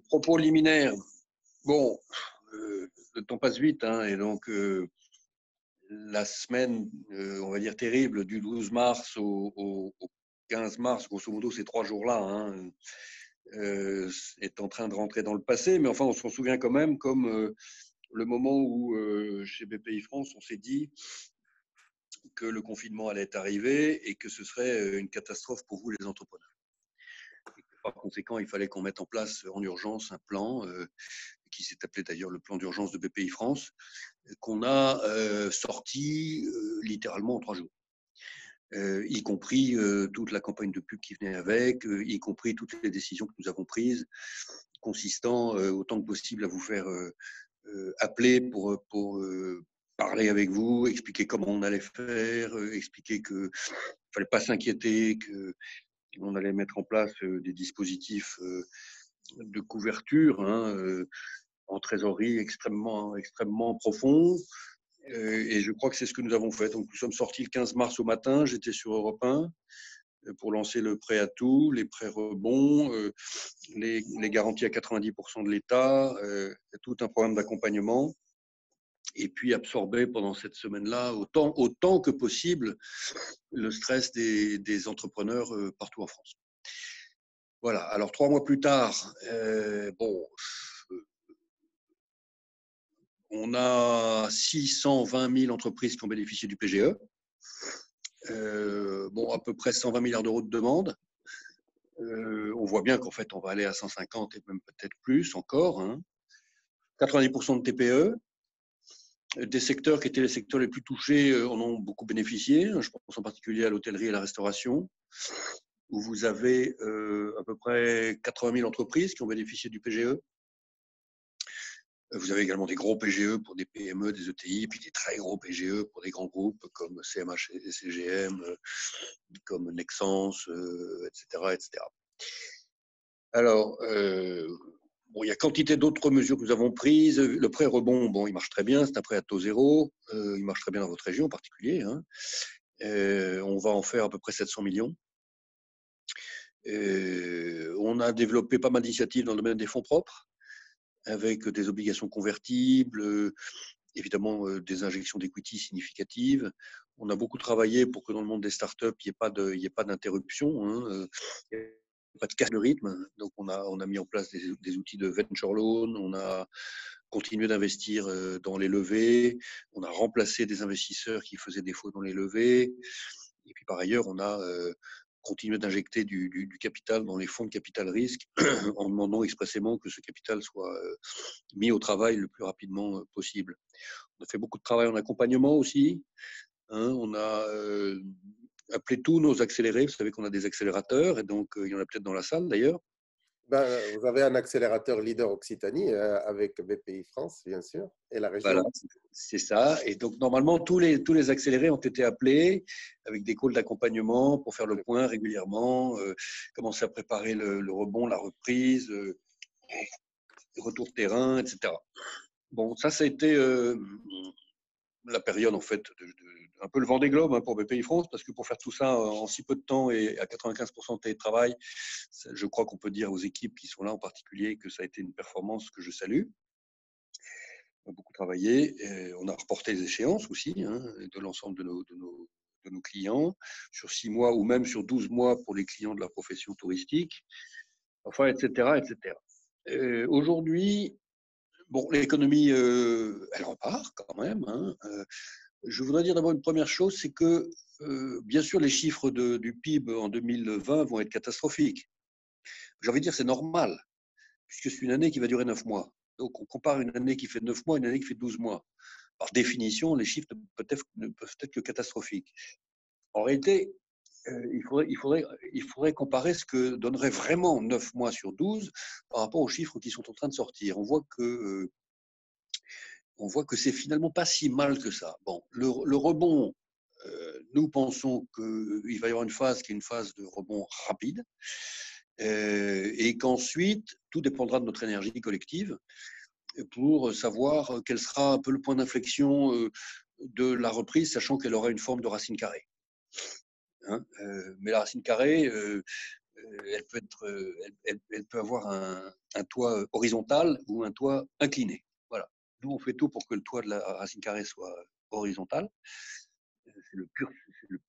Propos liminaires. Bon, le temps passe vite, hein, et donc la semaine, on va dire terrible, du 12 mars au 15 mars, grosso modo, ces 3 jours-là, hein, est en train de rentrer dans le passé, mais enfin, on s'en souvient quand même, comme le moment où, chez BPI France, on s'est dit que le confinement allait arriver et que ce serait une catastrophe pour vous, les entrepreneurs. Et que, par conséquent, il fallait qu'on mette en place en urgence un plan qui s'est appelé d'ailleurs le plan d'urgence de BPI France, qu'on a sorti littéralement en 3 jours. Y compris toute la campagne de pub qui venait avec, y compris toutes les décisions que nous avons prises, consistant autant que possible à vous faire appeler pour parler avec vous, expliquer comment on allait faire, expliquer qu'il ne fallait pas s'inquiéter, qu'on allait mettre en place des dispositifs de couverture, hein, en trésorerie extrêmement profond. Et je crois que c'est ce que nous avons fait. Donc, nous sommes sortis le 15 mars au matin. J'étais sur Europe 1 pour lancer le prêt à tout, les prêts rebonds, les garanties à 90% de l'État, tout un programme d'accompagnement. Et puis absorber pendant cette semaine-là autant que possible le stress des entrepreneurs partout en France. Voilà. Alors 3 mois plus tard, on a 620 000 entreprises qui ont bénéficié du PGE. À peu près 120 milliards d'euros de demandes. On voit bien qu'en fait, on va aller à 150 et même peut-être plus encore. Hein. 90% de TPE. Des secteurs qui étaient les secteurs les plus touchés en ont beaucoup bénéficié. Je pense en particulier à l'hôtellerie et la restauration, où vous avez à peu près 80 000 entreprises qui ont bénéficié du PGE. Vous avez également des gros PGE pour des PME, des ETI, puis des très gros PGE pour des grands groupes comme CMH et CGM, comme Nexens, etc., etc. Alors, il y a quantité d'autres mesures que nous avons prises. Le prêt rebond, il marche très bien, c'est un prêt à taux zéro. Il marche très bien dans votre région en particulier. Hein. On va en faire à peu près 700 millions. On a développé pas mal d'initiatives dans le domaine des fonds propres, avec des obligations convertibles, évidemment des injections d'equity significatives. On a beaucoup travaillé pour que dans le monde des startups, il n'y ait pas d'interruption, hein, pas de casse de rythme. Donc on a mis en place des outils de venture loan, on a continué d'investir dans les levées, on a remplacé des investisseurs qui faisaient défaut dans les levées. Et puis par ailleurs, on a continuer d'injecter du capital dans les fonds de capital risque en demandant expressément que ce capital soit mis au travail le plus rapidement possible. On a fait beaucoup de travail en accompagnement aussi. Hein, on a appelé tous nos accélérés. Vous savez qu'on a des accélérateurs et donc il y en a peut-être dans la salle d'ailleurs. Vous avez un accélérateur leader Occitanie avec BPI France, bien sûr, et la région. Voilà, c'est ça. Et donc, normalement, tous les accélérés ont été appelés avec des calls d'accompagnement pour faire le point régulièrement, commencer à préparer le rebond, la reprise, retour terrain, etc. Bon, ça a été la période, en fait, un peu le vent des globes, hein, pour BPI France, parce que pour faire tout ça en si peu de temps et à 95% de télétravail, je crois qu'on peut dire aux équipes qui sont là en particulier que ça a été une performance que je salue. On a beaucoup travaillé. On a reporté les échéances aussi, hein, de l'ensemble de nos clients sur 6 mois ou même sur 12 mois pour les clients de la profession touristique, enfin, etc., etc. Aujourd'hui, l'économie, elle repart quand même. Hein. Je voudrais dire d'abord une première chose, c'est que bien sûr, les chiffres du PIB en 2020 vont être catastrophiques. J'ai envie de dire c'est normal, puisque c'est une année qui va durer 9 mois. Donc, on compare une année qui fait 9 mois à une année qui fait 12 mois. Par définition, les chiffres ne peuvent être que catastrophiques. En réalité, il faudrait comparer ce que donnerait vraiment 9 mois sur 12 par rapport aux chiffres qui sont en train de sortir. On voit que c'est finalement pas si mal que ça. Bon, le rebond, nous pensons qu'il va y avoir une phase qui est une phase de rebond rapide et qu'ensuite, tout dépendra de notre énergie collective pour savoir quel sera un peu le point d'inflexion de la reprise, sachant qu'elle aura une forme de racine carrée. Hein, mais la racine carrée, elle peut avoir un toit horizontal ou un toit incliné. Voilà. Nous, on fait tout pour que le toit de la racine carrée soit horizontal. C'est le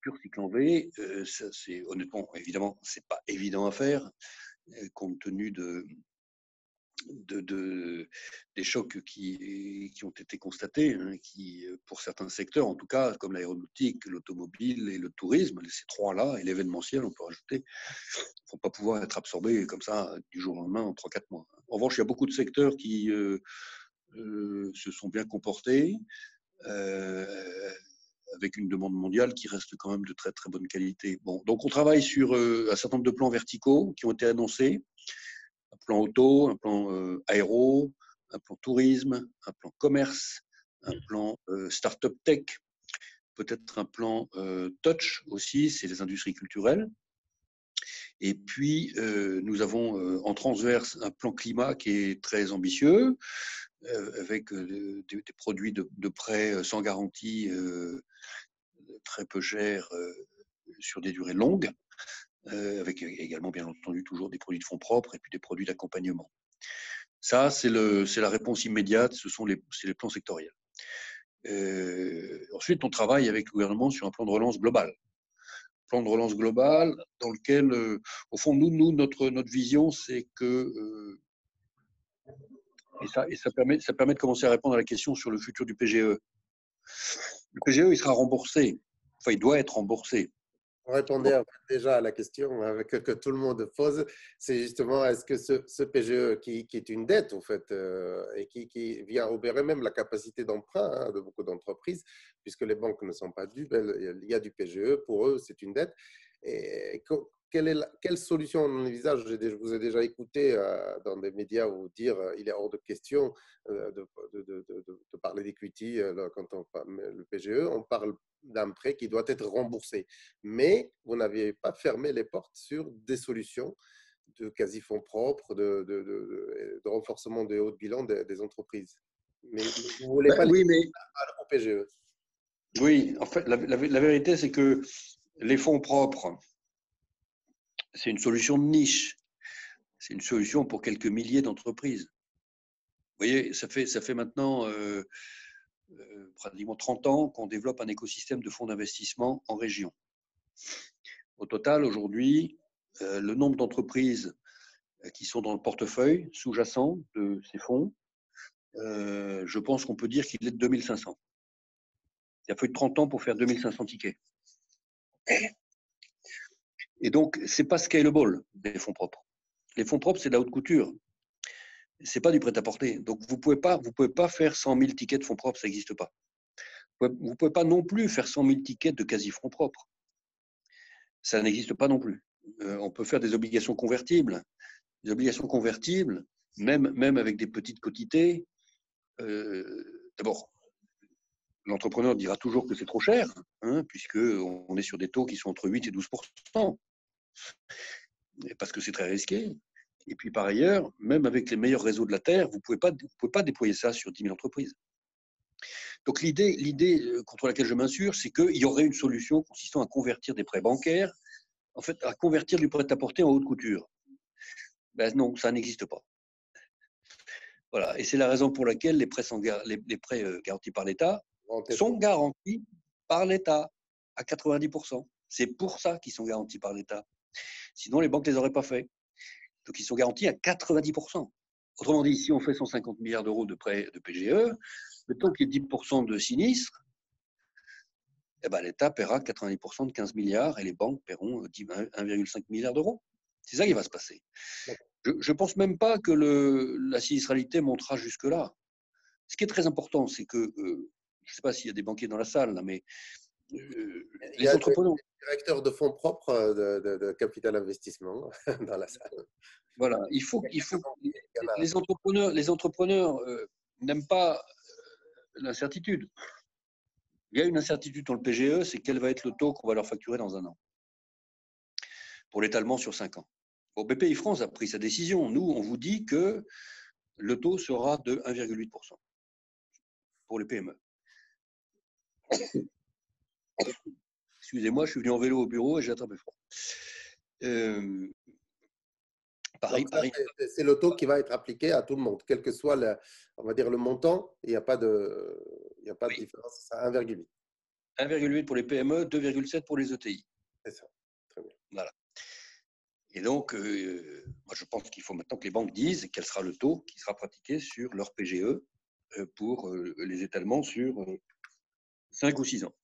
pur cycle en V. C'est honnêtement, évidemment, c'est pas évident à faire compte tenu des chocs qui ont été constatés, hein, qui, pour certains secteurs, en tout cas, comme l'aéronautique, l'automobile et le tourisme, ces trois-là, et l'événementiel, on peut rajouter, ne vont pas pouvoir être absorbés comme ça du jour au lendemain en 3-4 mois. En revanche, il y a beaucoup de secteurs qui se sont bien comportés, avec une demande mondiale qui reste quand même de très très bonne qualité. Bon, donc on travaille sur un certain nombre de plans verticaux qui ont été annoncés. Un plan auto, un plan aéro, un plan tourisme, un plan commerce, un plan start-up tech, peut-être un plan touch aussi, c'est les industries culturelles. Et puis, nous avons en transverse un plan climat qui est très ambitieux, avec des produits de prêt sans garantie, très peu chers, sur des durées longues, avec également, bien entendu, toujours des produits de fonds propres et puis des produits d'accompagnement. Ça, c'est la réponse immédiate, c'est les plans sectoriels. Ensuite, on travaille avec le gouvernement sur un plan de relance global. Plan de relance global dans lequel, au fond, notre vision, c'est que, et ça permet de commencer à répondre à la question sur le futur du PGE. Le PGE, il sera remboursé. Enfin, il doit être remboursé. On répondait déjà à la question que tout le monde pose, c'est justement est-ce que ce PGE qui est une dette en fait et qui vient obérer même la capacité d'emprunt de beaucoup d'entreprises, puisque les banques ne sont pas dues, il y a du PGE, pour eux c'est une dette. Et quelle solution on envisage? Je vous ai déjà écouté dans des médias vous dire il est hors de question de parler d'equity quand on parle le PGE, on parle d'un prêt qui doit être remboursé. Mais vous n'aviez pas fermé les portes sur des solutions de quasi-fonds propres, de renforcement des hauts de bilan des entreprises. Mais vous ne voulez pas Oui, mais au PGE. oui, en fait, la vérité, c'est que les fonds propres, c'est une solution de niche. C'est une solution pour quelques milliers d'entreprises. Vous voyez, ça fait maintenant pratiquement 30 ans qu'on développe un écosystème de fonds d'investissement en région. Au total, aujourd'hui, le nombre d'entreprises qui sont dans le portefeuille sous-jacent de ces fonds, je pense qu'on peut dire qu'il est de 2500. Il a fallu 30 ans pour faire 2500 tickets. Et donc, ce n'est pas scalable, les fonds propres. Les fonds propres, c'est de la haute couture. Ce n'est pas du prêt-à-porter. Donc, vous ne pouvez pas faire 100 000 tickets de fonds propres, ça n'existe pas. Vous ne pouvez pas non plus faire 100 000 tickets de quasi-fonds propres. Ça n'existe pas non plus. On peut faire des obligations convertibles. Les obligations convertibles, même avec des petites quotités, d'abord, l'entrepreneur dira toujours que c'est trop cher, hein, puisqu'on est sur des taux qui sont entre 8 et 12%, parce que c'est très risqué. Et puis par ailleurs, même avec les meilleurs réseaux de la Terre, vous ne pouvez pas déployer ça sur 10 000 entreprises. Donc l'idée contre laquelle je m'insurge, c'est qu'il y aurait une solution consistant à convertir des prêts bancaires, en fait, à convertir du prêt-à-porter en haute couture. Ben non, ça n'existe pas. Voilà. Et c'est la raison pour laquelle les prêts garantis par l'État sont garantis par l'État à 90%. C'est pour ça qu'ils sont garantis par l'État. Sinon, les banques ne les auraient pas fait. Donc, ils sont garantis à 90%. Autrement dit, si on fait 150 milliards d'euros de prêts de PGE, mettons qu'il y ait 10% de sinistres, eh ben, l'État paiera 90% de 15 milliards et les banques paieront 1,5 milliard d'euros. C'est ça qui va se passer. Je ne pense même pas que la sinistralité montera jusque-là. Ce qui est très important, c'est que, je ne sais pas s'il y a des banquiers dans la salle, là, mais les entrepreneurs. Directeur de fonds propres de capital investissement dans la salle. Voilà, il faut les entrepreneurs n'aiment pas l'incertitude. Il y a une incertitude dans le PGE, c'est quel va être le taux qu'on va leur facturer dans un an pour l'étalement sur 5 ans. Bon, BPI France a pris sa décision. Nous, on vous dit que le taux sera de 1,8% pour les PME. Excusez-moi, je suis venu en vélo au bureau et j'ai attrapé froid. Paris, Donc ça, Paris. c'est le taux qui va être appliqué à tout le monde, quel que soit on va dire le montant, il n'y a pas de Oui. différence, c'est 1,8. 1,8 pour les PME, 2,7 pour les ETI. C'est ça, très bien. Voilà. Et donc, moi, je pense qu'il faut maintenant que les banques disent quel sera le taux qui sera pratiqué sur leur PGE pour les étalements sur 5 ou 6 ans.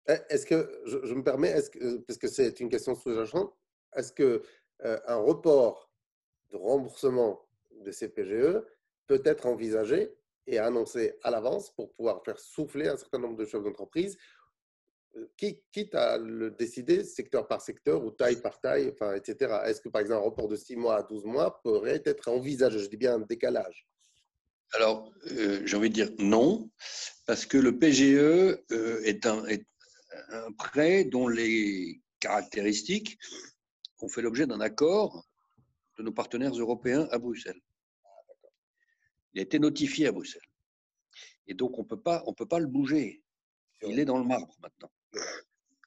Est-ce que, je me permets, parce que c'est une question sous-jacente, est-ce que un report de remboursement de ces PGE peut être envisagé et annoncé à l'avance pour pouvoir faire souffler un certain nombre de chefs d'entreprise, quitte à le décider secteur par secteur ou taille par taille, enfin, etc. Est-ce que, par exemple, un report de 6 mois à 12 mois pourrait être envisagé? Je dis bien un décalage. Alors, j'ai envie de dire non, parce que le PGE est un prêt dont les caractéristiques ont fait l'objet d'un accord de nos partenaires européens à Bruxelles. Il a été notifié à Bruxelles. Et donc, on peut pas le bouger. Il est dans le marbre maintenant.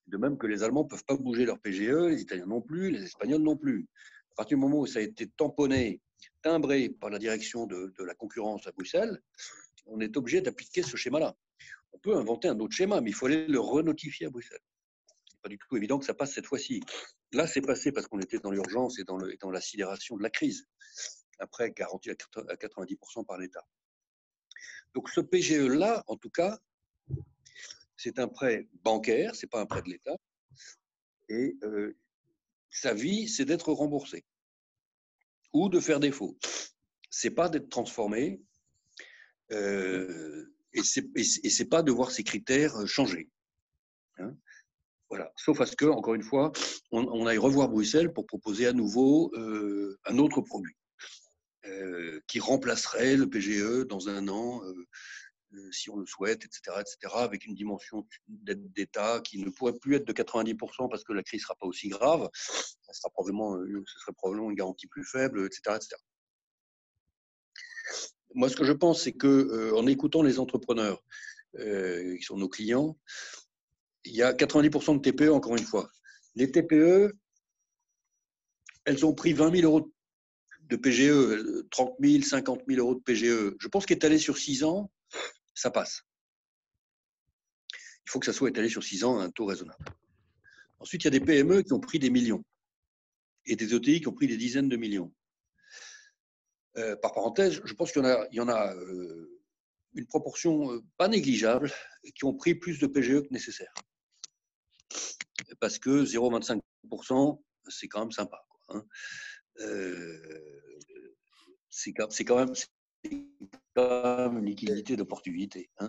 De même que les Allemands ne peuvent pas bouger leur PGE, les Italiens non plus, les Espagnols non plus. À partir du moment où ça a été tamponné, timbré par la direction de la concurrence à Bruxelles, on est obligé d'appliquer ce schéma-là. On peut inventer un autre schéma, mais il faut aller le renotifier à Bruxelles. Ce n'est pas du tout évident que ça passe cette fois-ci. Là, c'est passé parce qu'on était dans l'urgence et dans la sidération de la crise, après garanti à 90% par l'État. Donc ce PGE-là, en tout cas, c'est un prêt bancaire, ce n'est pas un prêt de l'État. Et sa vie, c'est d'être remboursé ou de faire défaut. Ce n'est pas d'être transformé et ce n'est pas de voir ses critères changer. Hein, voilà. Sauf à ce que, encore une fois, on aille revoir Bruxelles pour proposer à nouveau un autre produit qui remplacerait le PGE dans un an, si on le souhaite, etc., avec une dimension d'aide d'État qui ne pourrait plus être de 90% parce que la crise ne sera pas aussi grave. Ce serait probablement une garantie plus faible, etc. Moi, ce que je pense, c'est qu'en écoutant les entrepreneurs qui sont nos clients, il y a 90% de TPE, encore une fois. Les TPE, elles ont pris 20 000 euros de PGE, 30 000, 50 000 euros de PGE. Je pense qu'étalé sur 6 ans, ça passe. Il faut que ça soit étalé sur 6 ans à un taux raisonnable. Ensuite, il y a des PME qui ont pris des millions et des ETI qui ont pris des dizaines de millions. Par parenthèse, je pense qu'il y en a une proportion pas négligeable qui ont pris plus de PGE que nécessaire. Parce que 0,25%, c'est quand même sympa. Quoi, hein. C'est quand même une liquidité d'opportunité. Hein.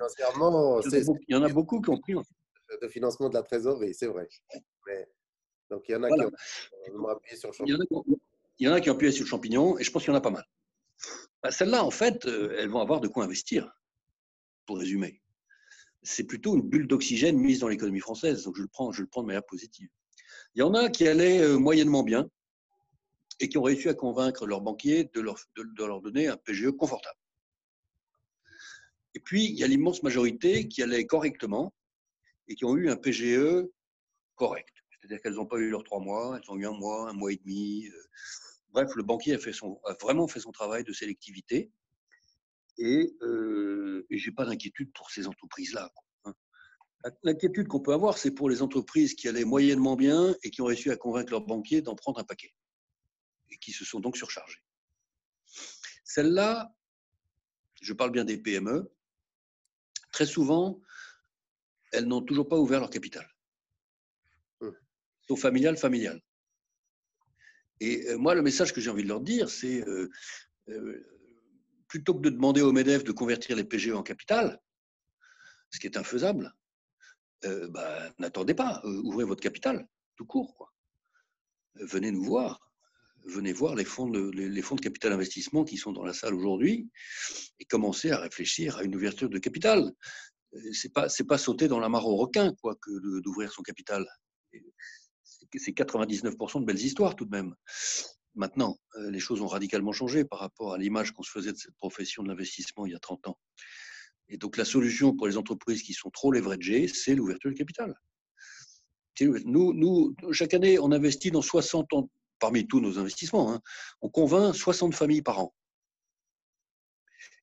Il y en a beaucoup qui ont pris. De financement de la trésorerie, c'est vrai. Mais, donc, il y en a Voilà. qui ont appuyé sur le champignon. champignon. Il y en a qui ont appuyé sur le champignon, et je pense qu'il y en a pas mal. Celles-là, en fait, elles vont avoir de quoi investir, pour résumer. C'est plutôt une bulle d'oxygène mise dans l'économie française, donc je le prends de manière positive. Il y en a qui allaient moyennement bien et qui ont réussi à convaincre leurs banquiers de leur donner un PGE confortable. Et puis, il y a l'immense majorité qui allait correctement et qui ont eu un PGE correct. C'est-à-dire qu'elles n'ont pas eu leurs 3 mois, elles ont eu 1 mois, 1 mois et demi. Bref, le banquier a vraiment fait son travail de sélectivité et je n'ai pas d'inquiétude pour ces entreprises-là. L'inquiétude qu'on peut avoir, c'est pour les entreprises qui allaient moyennement bien et qui ont réussi à convaincre leurs banquiers d'en prendre un paquet et qui se sont donc surchargés. Celles-là, je parle bien des PME, très souvent, elles n'ont toujours pas ouvert leur capital. Sauf familial. Et moi, le message que j'ai envie de leur dire, c'est plutôt que de demander au MEDEF de convertir les PGE en capital, ce qui est infaisable, n'attendez pas, ouvrez votre capital, tout court. Quoi. Venez nous voir. Venez voir les fonds de capital investissement qui sont dans la salle aujourd'hui et commencez à réfléchir à une ouverture de capital. C'est pas sauter dans la mare au requin quoi, que d'ouvrir son capital. C'est 99% de belles histoires tout de même. Maintenant, les choses ont radicalement changé par rapport à l'image qu'on se faisait de cette profession de l'investissement il y a 30 ans. Et donc la solution pour les entreprises qui sont trop leveragées, c'est l'ouverture du capital. Nous, chaque année, on investit dans 60 ans, parmi tous nos investissements, hein, on convainc 60 familles par an.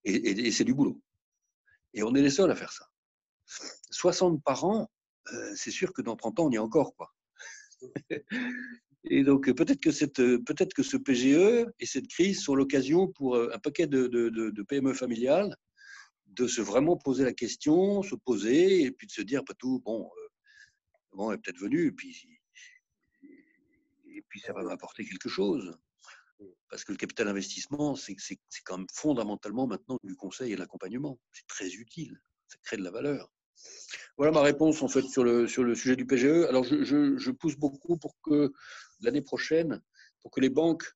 Et c'est du boulot. Et on est les seuls à faire ça. 60 par an, c'est sûr que dans 30 ans, on y est encore, quoi. Et donc, peut-être que ce PGE et cette crise sont l'occasion pour un paquet de PME familiales de se vraiment poser la question, se poser, et puis de se dire, pas tout, bon, le moment est peut-être venu, et puis ça va m'apporter quelque chose. Parce que le capital investissement, c'est quand même fondamentalement maintenant du conseil et de l'accompagnement. C'est très utile, ça crée de la valeur. Voilà ma réponse en fait sur le sujet du PGE. Alors je pousse beaucoup pour que l'année prochaine, pour que les banques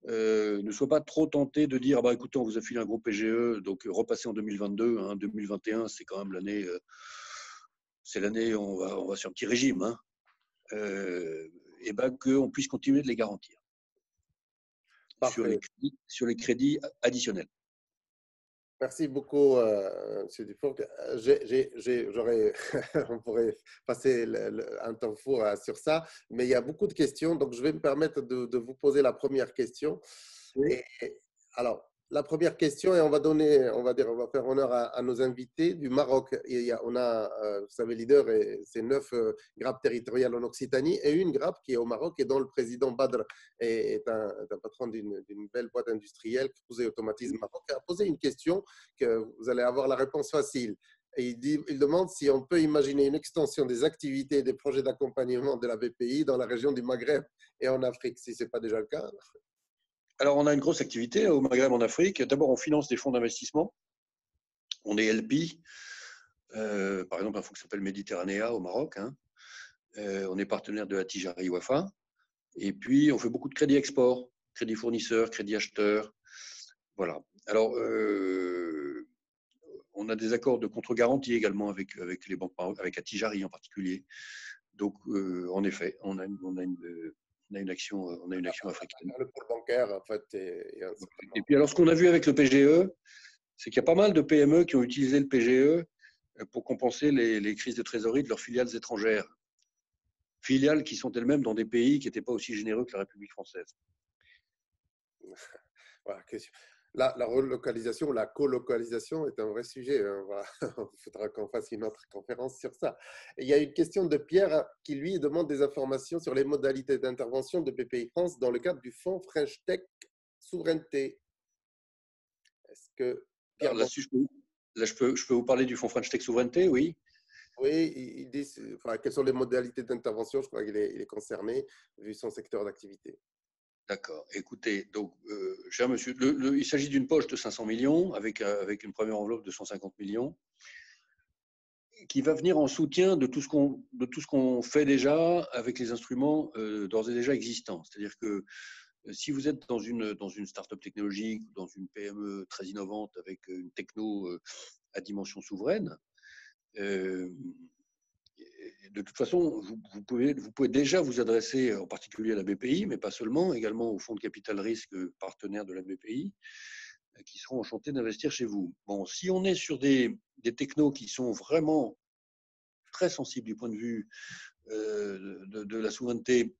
ne soient pas trop tentées de dire ah bah écoutez, on vous a filé un gros PGE, donc repassez en 2022, hein, 2021 c'est quand même l'année, c'est l'année où on va sur un petit régime, hein, et ben qu'on puisse continuer de les garantir sur les crédits additionnels. Merci beaucoup, M. Dufour. On pourrait passer un temps fou sur ça, mais il y a beaucoup de questions, donc je vais me permettre de vous poser la première question. Oui. Et, alors, la première question, et on va faire honneur à nos invités du Maroc. On a, vous savez, leader, et c'est 9 grappes territoriales en Occitanie et une grappe qui est au Maroc et dont le président Badr est un patron d'une belle boîte industrielle, Cruze et Automatisme Maroc, a posé une question que vous allez avoir la réponse facile. Et il demande si on peut imaginer une extension des activités et des projets d'accompagnement de la BPI dans la région du Maghreb et en Afrique, si ce n'est pas déjà le cas. Alors, on a une grosse activité au Maghreb, en Afrique. D'abord, on finance des fonds d'investissement. On est LP, par exemple, un fonds qui s'appelle Méditerranéa au Maroc. Hein. On est partenaire de Attijari Wafa. Et puis, on fait beaucoup de crédit export, crédit fournisseur, crédit acheteur. Voilà. Alors, on a des accords de contre-garantie également avec les banques, avec Attijari en particulier. Donc, en effet, on a une action africaine. Le pôle bancaire, en fait. Et puis, alors, ce qu'on a vu avec le PGE, c'est qu'il y a pas mal de PME qui ont utilisé le PGE pour compenser les crises de trésorerie de leurs filiales étrangères. Filiales qui sont elles-mêmes dans des pays qui n'étaient pas aussi généreux que la République française. Voilà, la relocalisation, la colocalisation est un vrai sujet. Il faudra qu'on fasse une autre conférence sur ça. Et il y a une question de Pierre qui, lui, demande des informations sur les modalités d'intervention de BPI France dans le cadre du fonds French Tech Souveraineté. Est-ce que Pierre... Alors, je peux vous parler du fonds French Tech Souveraineté, oui. Oui, il dit quelles sont les modalités d'intervention. Je crois qu'il est concerné vu son secteur d'activité. D'accord. Écoutez, donc, cher monsieur, il s'agit d'une poche de 500 millions avec une première enveloppe de 150 millions qui va venir en soutien de tout ce qu'on fait déjà avec les instruments d'ores et déjà existants. C'est-à-dire que si vous êtes dans une start-up technologique, dans une PME très innovante avec une techno à dimension souveraine, de toute façon, vous pouvez déjà vous adresser en particulier à la BPI, mais pas seulement, également au fonds de capital risque partenaire de la BPI, qui seront enchantés d'investir chez vous. Bon, si on est sur des technos qui sont vraiment très sensibles du point de vue de la souveraineté,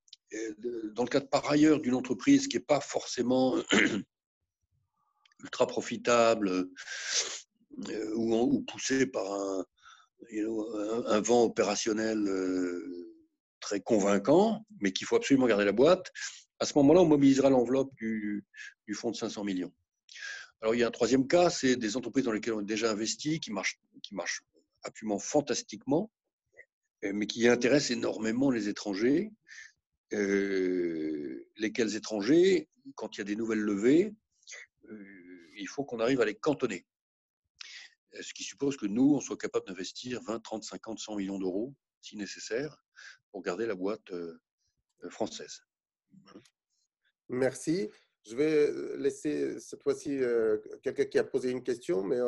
dans le cadre par ailleurs d'une entreprise qui n'est pas forcément ultra profitable ou poussée par un vent opérationnel très convaincant, mais qu'il faut absolument garder la boîte, à ce moment-là, on mobilisera l'enveloppe du fonds de 500 millions. Alors, il y a un troisième cas, c'est des entreprises dans lesquelles on est déjà investi, qui marchent absolument fantastiquement, mais qui intéressent énormément les étrangers. Lesquels étrangers, quand il y a des nouvelles levées, il faut qu'on arrive à les cantonner. Ce qui suppose que nous, on soit capable d'investir 20, 30, 50, 100 millions d'euros, si nécessaire, pour garder la boîte française. Merci. Je vais laisser cette fois-ci quelqu'un qui a posé une question, mais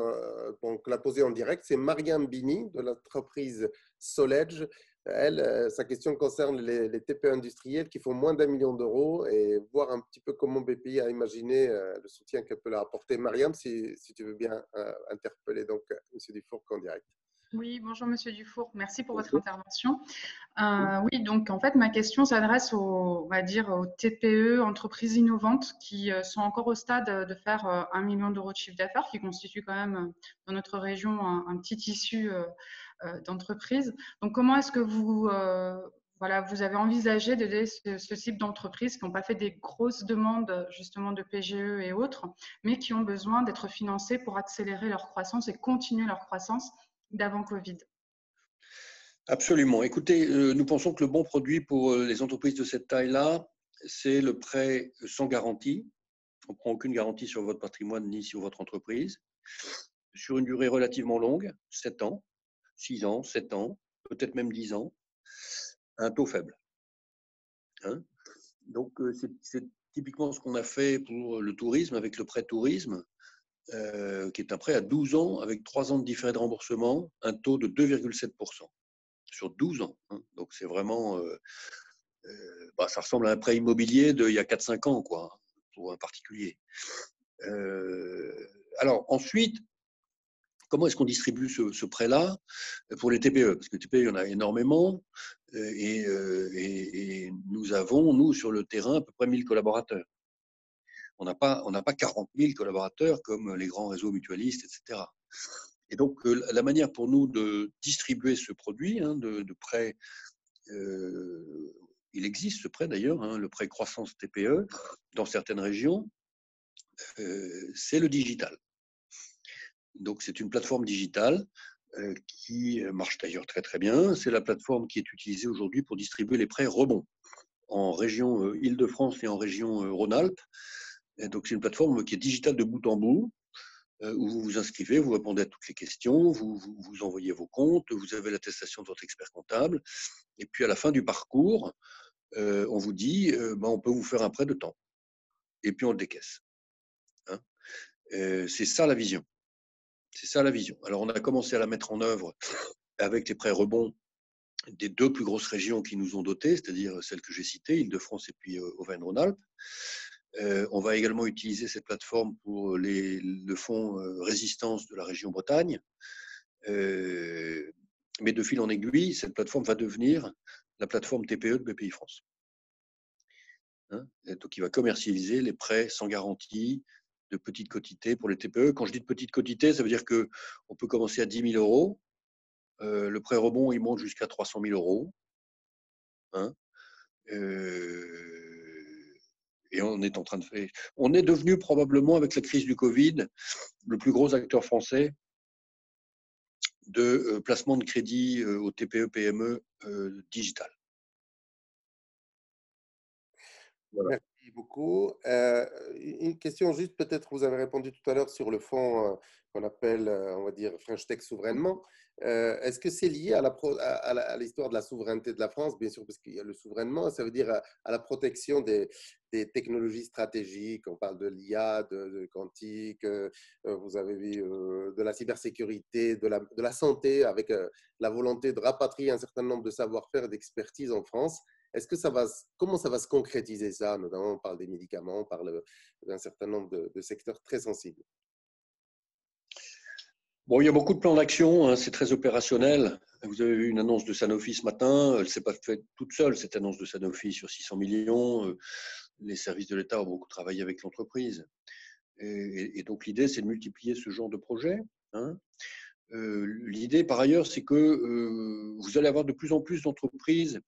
donc l'a posée en direct. C'est Mariam Bini de l'entreprise Soledge. Elle, sa question concerne les TPE industriels qui font moins d'1 million d'euros et voir un petit peu comment BPI a imaginé le soutien qu'elle peut leur apporter. Mariam, si tu veux bien interpeller donc M. Dufour en direct. Oui, bonjour Monsieur Dufour, merci pour votre Bonjour. intervention. Oui, donc en fait, ma question s'adresse on va dire, aux TPE, entreprises innovantes qui sont encore au stade de faire 1 million d'euros de chiffre d'affaires, qui constitue quand même dans notre région un petit tissu d'entreprise. Donc, comment est-ce que vous, voilà, vous avez envisagé d'aider ce type d'entreprises qui n'ont pas fait des grosses demandes justement de PGE et autres, mais qui ont besoin d'être financées pour accélérer leur croissance et continuer leur croissance d'avant Covid? Absolument. Écoutez, nous pensons que le bon produit pour les entreprises de cette taille-là, c'est le prêt sans garantie. On ne prend aucune garantie sur votre patrimoine ni sur votre entreprise, sur une durée relativement longue, 7 ans, 6 ans, 7 ans, peut-être même 10 ans, à un taux faible. Hein. Donc, c'est typiquement ce qu'on a fait pour le tourisme avec le prêt tourisme, qui est un prêt à 12 ans avec 3 ans de différé de remboursement, un taux de 2,7% sur 12 ans. Hein. Donc, c'est vraiment, ça ressemble à un prêt immobilier d'il y a 4-5 ans, quoi, pour un particulier. Alors, ensuite, comment est-ce qu'on distribue ce prêt-là pour les TPE? Parce que les TPE, il y en a énormément et nous avons, nous, sur le terrain, à peu près 1000 collaborateurs. On n'a pas 40 000 collaborateurs comme les grands réseaux mutualistes, etc. Et donc, la manière pour nous de distribuer ce produit de prêt, il existe ce prêt d'ailleurs, le prêt croissance TPE, dans certaines régions, c'est le digital. Donc, c'est une plateforme digitale qui marche d'ailleurs très très bien. C'est la plateforme qui est utilisée aujourd'hui pour distribuer les prêts rebonds en région Île-de-France et en région Rhône-Alpes. Donc, c'est une plateforme qui est digitale de bout en bout, où vous vous inscrivez, vous répondez à toutes les questions, vous envoyez vos comptes, vous avez l'attestation de votre expert comptable. Et puis, à la fin du parcours, on vous dit, on peut vous faire un prêt de temps. Et puis, on le décaisse. Hein. C'est ça la vision. C'est ça la vision. Alors, on a commencé à la mettre en œuvre avec les prêts rebonds des 2 plus grosses régions qui nous ont dotés, c'est-à-dire celles que j'ai citées, Île-de-France et puis Auvergne-Rhône-Alpes. On va également utiliser cette plateforme pour le fonds résistance de la région Bretagne. Mais de fil en aiguille, cette plateforme va devenir la plateforme TPE de BPI France. Hein, donc, il va commercialiser les prêts sans garantie de petite quotité pour les TPE. Quand je dis de petite quotité, ça veut dire qu'on peut commencer à 10 000 euros. Le prêt rebond, il monte jusqu'à 300 000 euros. Hein. Et on est en train de faire. On est devenu probablement, avec la crise du Covid, le plus gros acteur français de placement de crédit au TPE-PME digital. Voilà. Merci beaucoup. Une question juste, peut-être vous avez répondu tout à l'heure sur le fonds qu'on appelle, on va dire, French Tech souverainement. Est-ce que c'est lié à l'histoire de la souveraineté de la France? Bien sûr, parce qu'il y a le souverainement, ça veut dire à la protection des technologies stratégiques. On parle de l'IA, de quantique, vous avez vu de la cybersécurité, de la santé, avec la volonté de rapatrier un certain nombre de savoir-faire et d'expertise en France. Est-ce que comment ça va se concrétiser ça? Notamment, on parle des médicaments, on parle d'un certain nombre de secteurs très sensibles. Bon, il y a beaucoup de plans d'action, c'est très opérationnel. Vous avez vu une annonce de Sanofi ce matin, elle ne s'est pas faite toute seule, cette annonce de Sanofi sur 600 millions. Les services de l'État ont beaucoup travaillé avec l'entreprise. Et donc, l'idée, c'est de multiplier ce genre de projet. Hein. L'idée, par ailleurs, c'est que vous allez avoir de plus en plus d'entreprises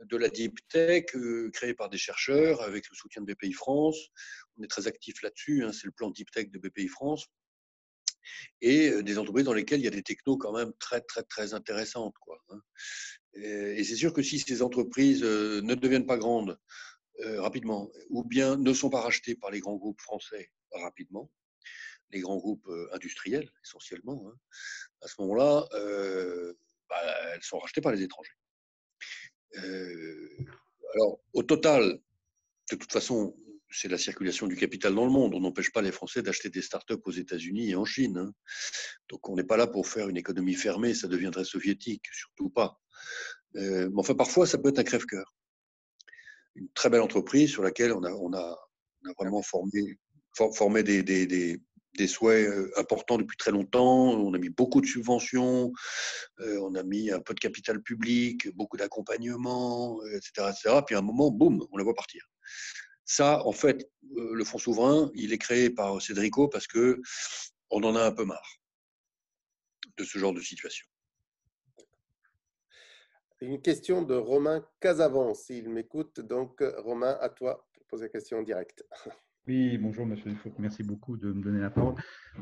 de la deep tech créée par des chercheurs avec le soutien de BPI France. On est très actif là-dessus, c'est le plan deep tech de BPI France. Et des entreprises dans lesquelles il y a des technos quand même très, très, très intéressantes, quoi. Et c'est sûr que si ces entreprises ne deviennent pas grandes rapidement, ou bien ne sont pas rachetées par les grands groupes français rapidement, les grands groupes industriels essentiellement, à ce moment-là, elles sont rachetées par les étrangers. Alors, au total, de toute façon, c'est la circulation du capital dans le monde. On n'empêche pas les Français d'acheter des startups aux États-Unis et en Chine. Donc, on n'est pas là pour faire une économie fermée, ça deviendrait soviétique, surtout pas. Mais enfin, parfois, ça peut être un crève-cœur. Une très belle entreprise sur laquelle on a vraiment formé des souhaits importants depuis très longtemps. On a mis beaucoup de subventions, on a mis un peu de capital public, beaucoup d'accompagnement, etc., etc. Puis à un moment, boum, on la voit partir. Ça, en fait, le fonds souverain, il est créé par Cédrico parce que on en a un peu marre de ce genre de situation. Une question de Romain Casavant, s'il m'écoute. Donc, Romain, à toi pour poser la question en direct. Oui, bonjour Monsieur Dufour, merci beaucoup de me donner la parole.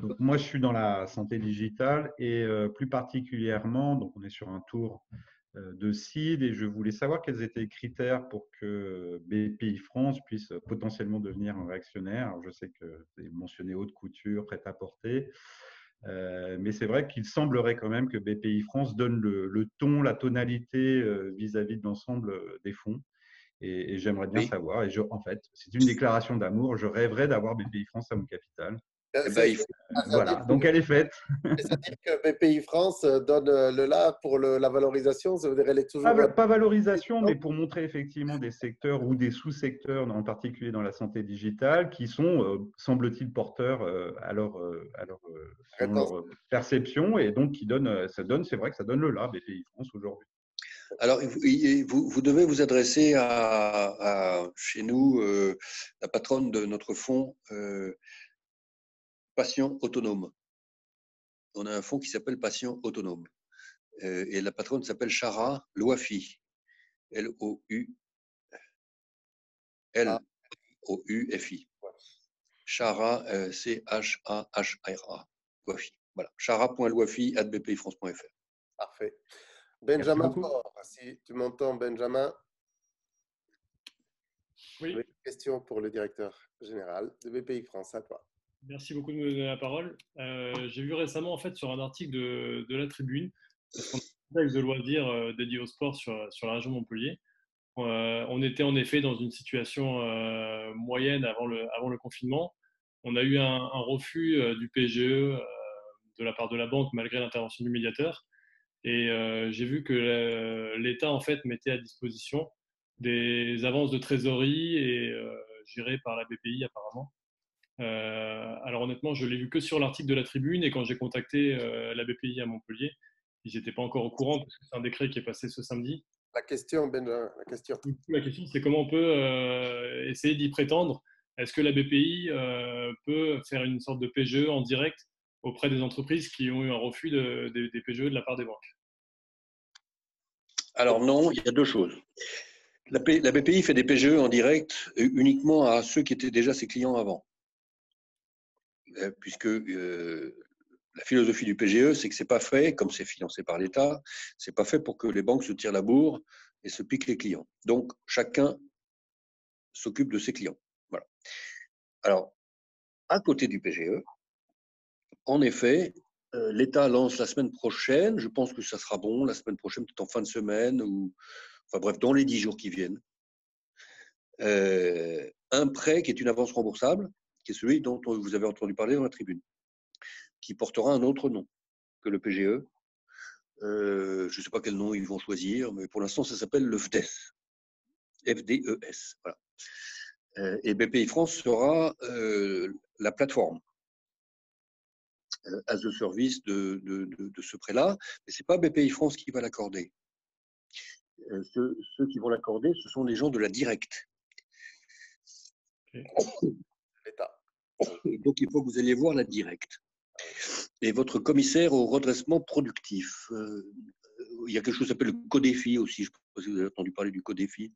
Donc, moi, je suis dans la santé digitale et plus particulièrement, donc on est sur un tour de CID et je voulais savoir quels étaient les critères pour que BPI France puisse potentiellement devenir un actionnaire. Alors, je sais que vous avez mentionné haute couture, prêt-à-porter, mais c'est vrai qu'il semblerait quand même que BPI France donne le ton, la tonalité vis-à-vis de l'ensemble des fonds. Et j'aimerais bien savoir. Et en fait, c'est une déclaration d'amour. Je rêverais d'avoir BPI France à mon capital. Voilà, donc elle est faite. C'est-à-dire que BPI France donne le là pour la valorisation, ça veut dire qu'elle est toujours… Pas valorisation, mais pour montrer effectivement des secteurs ou des sous-secteurs, en particulier dans la santé digitale, qui sont, semble-t-il, porteurs selon leur perception, et donc qui donnent, c'est vrai que ça donne le là, BPI France aujourd'hui. Alors, vous devez vous adresser chez nous, la patronne de notre fonds Patient Autonome. On a un fonds qui s'appelle Patient Autonome. Et la patronne s'appelle Chara Louafi. L-O-U-F-I. Chara, C-H-A-H-R-A. Louafi. Voilà. chara.louafi@bpifrance.fr. Parfait. Benjamin Faure, si tu m'entends, Benjamin. Oui. Une question pour le directeur général de BPI France, à toi. Merci beaucoup de me donner la parole. J'ai vu récemment en fait sur un article de la Tribune, parce qu'on a un contexte de loisirs dédié au sport sur la région de Montpellier. On était en effet dans une situation moyenne avant le confinement. On a eu un refus du PGE de la part de la banque malgré l'intervention du médiateur. Et j'ai vu que l'État en fait mettait à disposition des avances de trésorerie et gérées par la BPI apparemment. Alors honnêtement, je l'ai vu que sur l'article de la Tribune et quand j'ai contacté la BPI à Montpellier, ils n'étaient pas encore au courant parce que c'est un décret qui est passé ce samedi. La question, Benjamin, la question. La question, c'est comment on peut essayer d'y prétendre. Est-ce que la BPI peut faire une sorte de PGE en direct auprès des entreprises qui ont eu un refus des PGE de la part des banques? Alors non, il y a deux choses. La BPI fait des PGE en direct uniquement à ceux qui étaient déjà ses clients avant. Puisque la philosophie du PGE, c'est que c'est pas fait, comme c'est financé par l'État, c'est pas fait pour que les banques se tirent la bourre et se piquent les clients. Donc chacun s'occupe de ses clients. Voilà. Alors, à côté du PGE, en effet, l'État lance la semaine prochaine, je pense que ça sera bon, la semaine prochaine, peut-être en fin de semaine, ou enfin bref, dans les 10 jours qui viennent, un prêt qui est une avance remboursable, qui est celui dont vous avez entendu parler dans la Tribune, qui portera un autre nom que le PGE. Je ne sais pas quel nom ils vont choisir, mais pour l'instant, ça s'appelle le FDES. FDES. Voilà. Et BPI France sera la plateforme as a service de ce prêt-là, mais ce n'est pas BPI France qui va l'accorder. Ceux qui vont l'accorder, ce sont les gens de la Directe. L'État. Donc, il faut que vous alliez voir la Directe. Et votre commissaire au redressement productif, il y a quelque chose qui s'appelle le CODEFI aussi, je ne sais pas si vous avez entendu parler du CODEFI.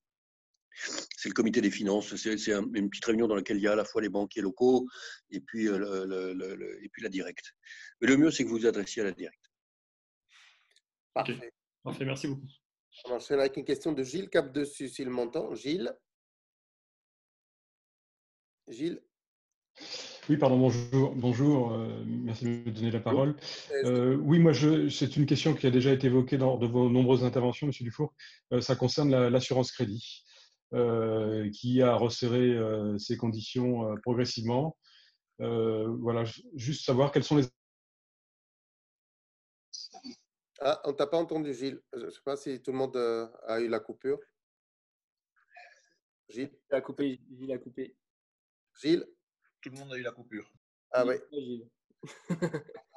C'est le comité des finances, c'est une petite réunion dans laquelle il y a à la fois les banquiers locaux et puis, la Directe. Mais le mieux, c'est que vous vous adressiez à la Directe. Parfait. Okay. Parfait, merci beaucoup. On enchaîne avec une question de Gilles Capdessus, s'il m'entend. Gilles. Oui, pardon, bonjour, merci de me donner la parole. Oui, moi, c'est une question qui a déjà été évoquée dans de vos nombreuses interventions, Monsieur Dufour. Ça concerne l'assurance crédit, qui a resserré ses conditions progressivement. Voilà, juste savoir quels sont les… Ah, on ne t'a pas entendu, Gilles. Je ne sais pas si tout le monde a eu la coupure. Gilles. Il a coupé, Gilles a coupé. Gilles. Tout le monde a eu la coupure. Ah oui.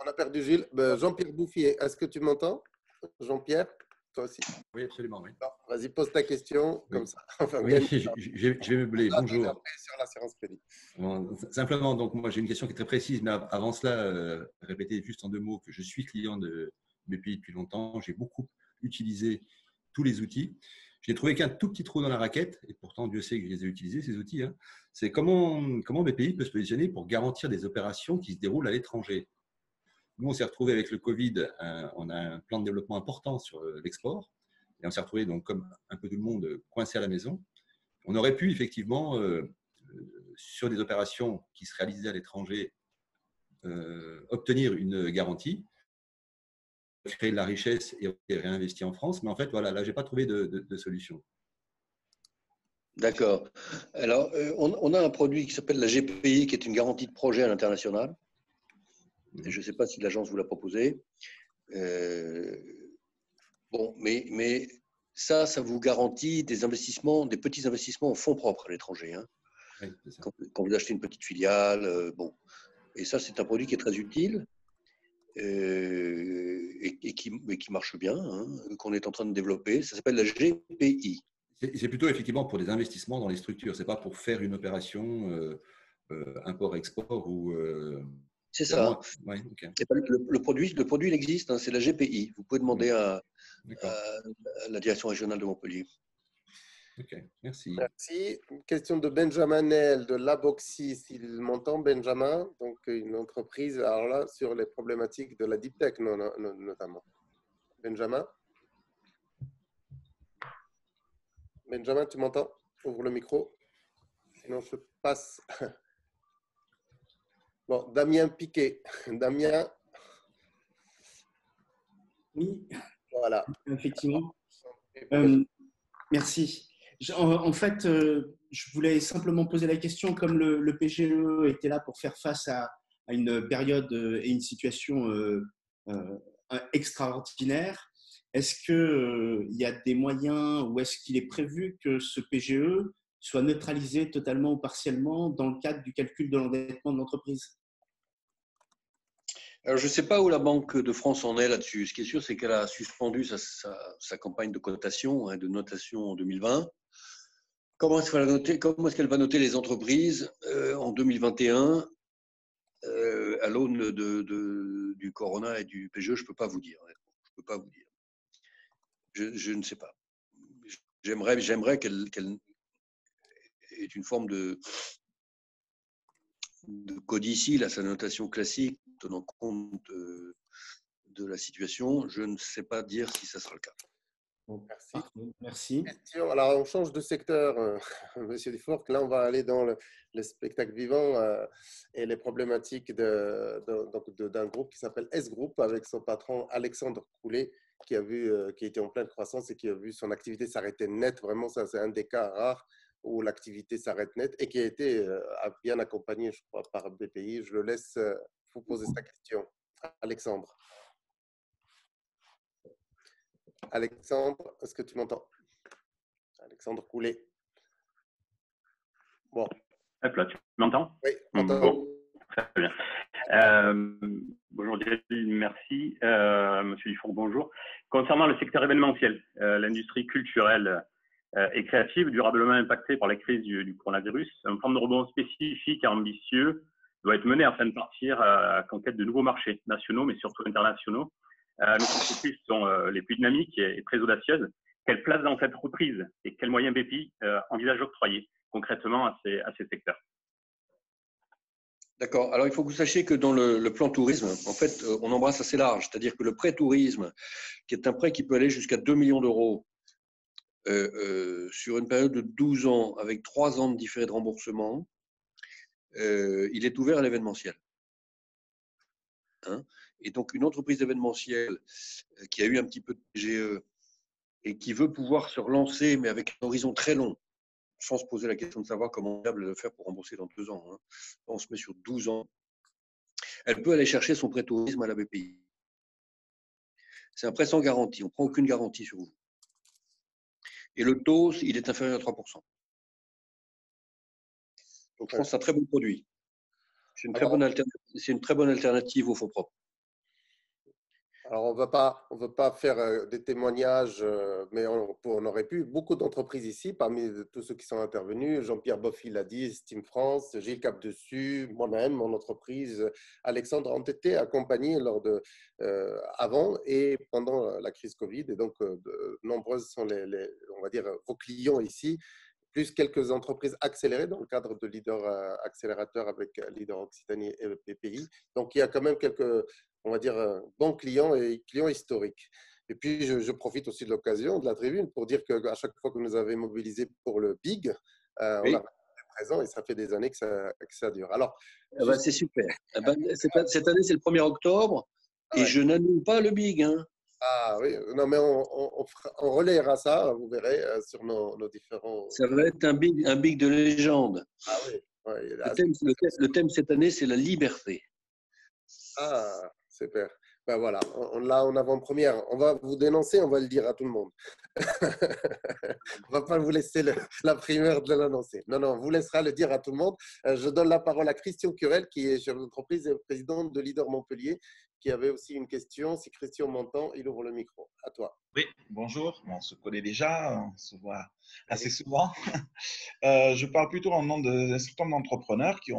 On a perdu Gilles. Jean-Pierre Bouffier, est-ce que tu m'entends? Jean-Pierre, toi aussi? Oui, absolument. Oui. Vas-y, pose ta question, Oui. comme ça. Enfin, Oui, je vais meubler. Bonjour. Sur l'assurance crédit. Bon, simplement, donc moi j'ai une question qui est très précise, mais avant cela, répéter juste en 2 mots que je suis client de BPI depuis longtemps. J'ai beaucoup utilisé tous les outils. Je n'ai trouvé qu'un tout petit trou dans la raquette, et pourtant Dieu sait que je les ai utilisés, ces outils. Hein. C'est comment BPI peut se positionner pour garantir des opérations qui se déroulent à l'étranger. Nous, on s'est retrouvé avec le Covid, on a un plan de développement important sur l'export, et on s'est retrouvé, donc, comme un peu tout le monde, coincé à la maison. On aurait pu effectivement, sur des opérations qui se réalisaient à l'étranger, obtenir une garantie, créer de la richesse et réinvestir en France. Mais en fait, voilà, là, je n'ai pas trouvé de solution. D'accord. Alors, on a un produit qui s'appelle la GPI, qui est une garantie de projet à l'international. Je ne sais pas si l'agence vous l'a proposé. Bon, mais ça vous garantit des investissements, des petits investissements en fonds propres à l'étranger. Hein. Oui, quand vous achetez une petite filiale, bon. Et ça, c'est un produit qui est très utile et qui marche bien, hein, qu'on est en train de développer. Ça s'appelle la GPI. C'est plutôt effectivement pour des investissements dans les structures. Ce n'est pas pour faire une opération import-export ou… c'est ça. Ouais, okay. Le produit, il existe, hein, c'est la GPI. Vous pouvez demander à la direction régionale de Montpellier. Ok, merci. Merci. Une question de Benjamin Nel de Laboxy, s'il m'entend, Benjamin. Donc, une entreprise, alors là, sur les problématiques de la deep tech, notamment. Benjamin? Benjamin, tu m'entends? Ouvre le micro. Sinon, je passe. Bon, Damien Piquet. Damien. Oui. Voilà. Effectivement. Merci. En fait, je voulais simplement poser la question, comme le PGE était là pour faire face à une période et une situation extraordinaire, est-ce qu'il y a des moyens ou est-ce qu'il est prévu que ce PGE soit neutralisé totalement ou partiellement dans le cadre du calcul de l'endettement de l'entreprise? Alors, je ne sais pas où la Banque de France en est là-dessus. Ce qui est sûr, c'est qu'elle a suspendu sa campagne de cotation, hein, de notation en 2020. Comment est-ce qu'elle va noter les entreprises en 2021 à l'aune du Corona et du PGE? Je ne peux pas vous dire. Je peux pas vous dire. Je ne sais pas. J'aimerais qu'elle ait une forme de codicile à sa notation classique, tenant compte de la situation. Je ne sais pas dire si ça sera le cas. Bon, merci. Merci. Question. Alors, on change de secteur, Monsieur Dufour. Là, on va aller dans le spectacle vivant et les problématiques d'un groupe qui s'appelle S-Group, avec son patron Alexandre Coulet, qui était en pleine croissance et qui a vu son activité s'arrêter net. Vraiment, ça, c'est un des cas rares où l'activité s'arrête net et qui a été bien accompagné, je crois, par BPI. Je le laisse vous poser sa question. Alexandre. Alexandre, est-ce que tu m'entends? Alexandre Coulet. Bon. Hop là, tu m'entends? Oui, m'entends. Bon, très bien. Bonjour Gilles, merci. Monsieur Dufour, bonjour. Concernant le secteur événementiel, l'industrie culturelle et créative durablement impactée par la crise du coronavirus, un plan de rebond spécifique et ambitieux doit être mené afin de partir à la conquête de nouveaux marchés nationaux, mais surtout internationaux. Nos entreprises sont les plus dynamiques et très audacieuses. Quelle place dans cette reprise et quels moyens BPI envisage d'octroyer concrètement à ces secteurs? D'accord. Alors, il faut que vous sachiez que dans le plan tourisme, en fait, on embrasse assez large. C'est-à-dire que le prêt tourisme, qui est un prêt qui peut aller jusqu'à 2 millions d'euros sur une période de 12 ans, avec 3 ans de différé de remboursement, il est ouvert à l'événementiel. Hein? Et donc, une entreprise d'événementiel qui a eu un petit peu de PGE et qui veut pouvoir se relancer, mais avec un horizon très long, sans se poser la question de savoir comment elle le faire pour rembourser dans 2 ans. Hein. On se met sur 12 ans. Elle peut aller chercher son prêt tourisme à la BPI. C'est un prêt sans garantie. On ne prend aucune garantie sur vous. Et le taux, il est inférieur à 3%. Donc, je pense que c'est un très bon produit. C'est une très bonne alternative aux fonds propres. Alors, on ne veut pas faire des témoignages, mais on aurait pu. Beaucoup d'entreprises ici, parmi tous ceux qui sont intervenus, Jean-Pierre Boffy l'a dit, Steam France, Gilles Capdessus, moi-même, mon entreprise, Alexandre, ont été accompagnés avant et pendant la crise Covid. Et donc, nombreuses sont on va dire, vos clients ici, plus quelques entreprises accélérées dans le cadre de Leader Accélérateur avec Leader Occitanie et PPI. Donc, il y a quand même quelques, on va dire, bons clients et clients historiques. Et puis, je profite aussi de l'occasion de la tribune pour dire qu'à chaque fois que nous avons mobilisé pour le BIG, on a été présent et ça fait des années que ça dure. Alors, c'est super. Cette année, c'est le 1er octobre et je n'annule pas le BIG. Hein. Ah oui, non, mais on relayera ça, vous verrez, sur nos différents… Ça va être un big de légende. Ah oui. Ouais, le thème cette année, c'est la liberté. Ah, super. Ben voilà, là, en avant-première, on va vous dénoncer, on va le dire à tout le monde. On ne va pas vous laisser la primeur de l'annoncer. Non, on vous laissera le dire à tout le monde. Je donne la parole à Christian Curel, qui est chef d'entreprise et président de Leader Montpellier, qui avait aussi une question. Si Christian m'entend, il ouvre le micro. À toi. Oui, bonjour. On se connaît déjà, on se voit assez souvent. Je parle plutôt en nom d'un certain nombre d'entrepreneurs qui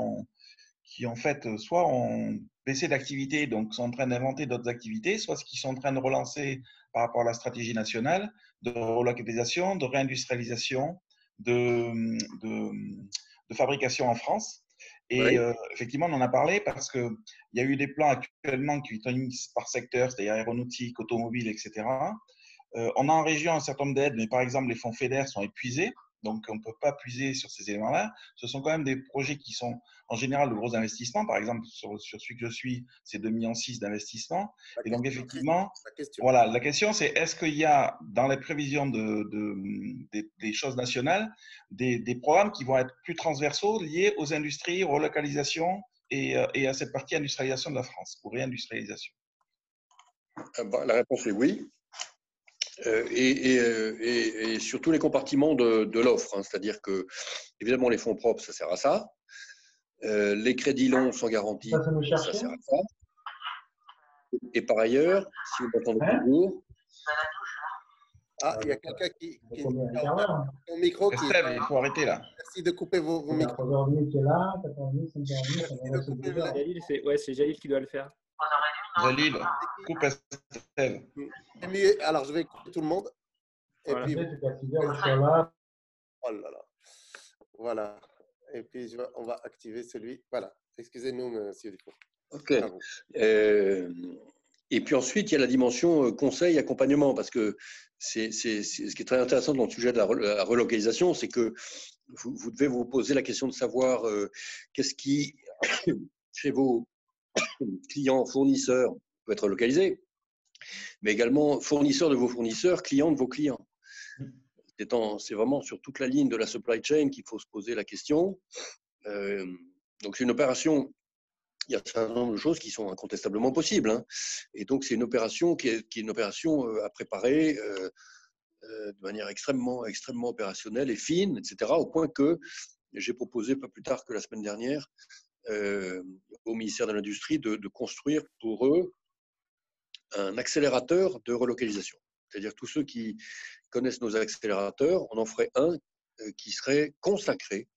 en fait soit ont baissé d'activité, donc sont en train d'inventer d'autres activités, soit qui sont en train de relancer par rapport à la stratégie nationale de relocalisation, de réindustrialisation, de fabrication en France. Et effectivement, on en a parlé parce qu'il y a eu des plans actuellement qui utilisent par secteur, c'est-à-dire aéronautique, automobile, etc. On a en région un certain nombre d'aides, mais par exemple, les fonds FEDER sont épuisés. Donc, on ne peut pas puiser sur ces éléments-là. Ce sont quand même des projets qui sont en général de gros investissements. Par exemple, sur celui que je suis, c'est 2,6 millions d'investissements. Et donc, effectivement, voilà, la question, c'est est-ce qu'il y a dans les prévisions des choses nationales des programmes qui vont être plus transversaux liés aux industries, aux relocalisations et à cette partie industrialisation de la France, ou réindustrialisation? La réponse est oui. Et sur tous les compartiments de l'offre, hein, c'est-à-dire que, évidemment, les fonds propres, ça sert à ça. Les crédits longs sans garantie, ça sert à ça. Et par ailleurs, si vous m'entendez toujours… Ah, il y a quelqu'un qui son micro qui… Il faut arrêter là. Merci de couper vos micros. C'est Jalil qui doit le faire. Jalil, coupe Estelle. Alors, je vais écouter tout le monde. Et puis… Oh là là. Voilà. Et puis, on va activer celui… Voilà. Excusez-nous, monsieur Dufour. OK. Et puis ensuite, il y a la dimension conseil, accompagnement, parce que ce qui est très intéressant dans le sujet de la relocalisation, c'est que vous devez vous poser la question de savoir qu'est-ce qui, chez vos clients, fournisseurs, peut être localisé, mais également fournisseurs de vos fournisseurs, clients de vos clients. C'est vraiment sur toute la ligne de la supply chain qu'il faut se poser la question. Donc, c'est une opération… Il y a un certain nombre de choses qui sont incontestablement possibles. Hein. Et donc, c'est une opération qui est une opération à préparer de manière extrêmement opérationnelle et fine, etc. Au point que j'ai proposé, pas plus tard que la semaine dernière, au ministère de l'Industrie de construire pour eux un accélérateur de relocalisation. C'est-à-dire tous ceux qui connaissent nos accélérateurs, on en ferait un qui serait consacré